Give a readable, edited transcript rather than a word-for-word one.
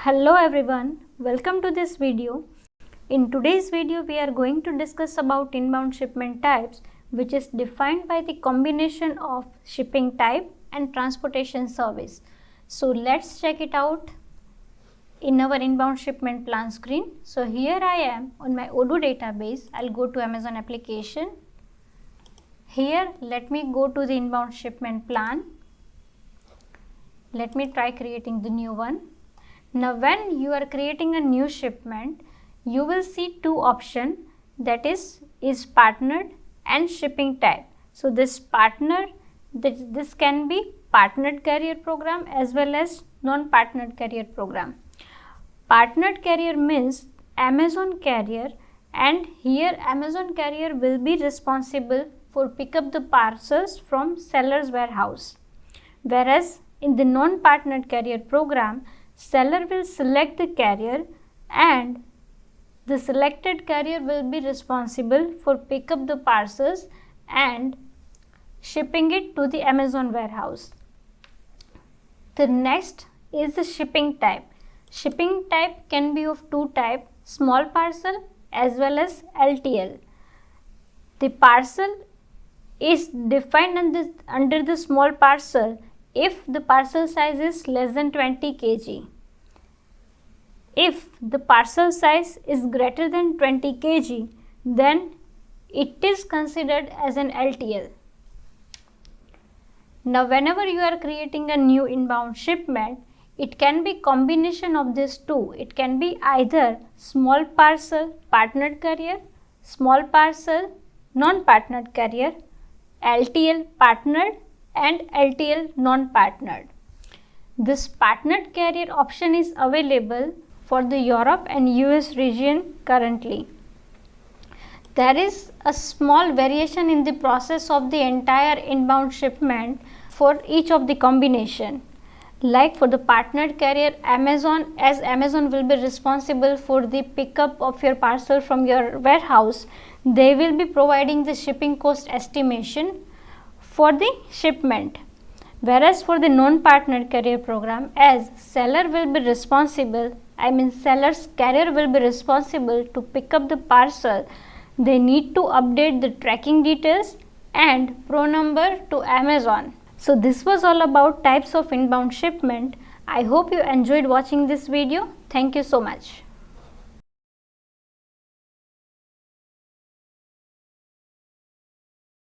Hello everyone, welcome to this video. In today's video we are going to discuss about inbound shipment types, which is defined by the combination of shipping type and transportation service. So let's check it out in our inbound shipment plan screen. So here I am on my Odoo database. I'll go to Amazon application. Here let me go to the inbound shipment plan. Let me try creating the new one. Now when you are creating a new shipment, you will see two options, that is partnered and shipping type. So this can be partnered carrier program as well as non-partnered carrier program. Partnered carrier means Amazon carrier, and here Amazon carrier will be responsible for pick up the parcels from seller's warehouse. Whereas in the non-partnered carrier program, seller will select the carrier and the selected carrier will be responsible for pick up the parcels and shipping it to the Amazon warehouse. The next is the shipping type. Shipping type can be of two types, small parcel as well as LTL. The parcel is defined under the small parcel if the parcel size is less than 20 kg. If the parcel size is greater than 20 kg, then it is considered as an LTL. Now whenever you are creating a new inbound shipment, it can be combination of these two. It can be either small parcel partnered carrier, small parcel non-partnered carrier, LTL partnered and LTL non-partnered. This partnered carrier option is available for the Europe and US region currently. There is a small variation in the process of the entire inbound shipment for each of the combination. Like for the partnered carrier, Amazon will be responsible for the pickup of your parcel from your warehouse, they will be providing the shipping cost estimation for the shipment. Whereas for the non-partnered carrier program, as seller will be responsible, seller's carrier will be responsible to pick up the parcel, they need to update the tracking details and pro number to Amazon. So this was all about types of inbound shipment. I hope you enjoyed watching this video. Thank you so much.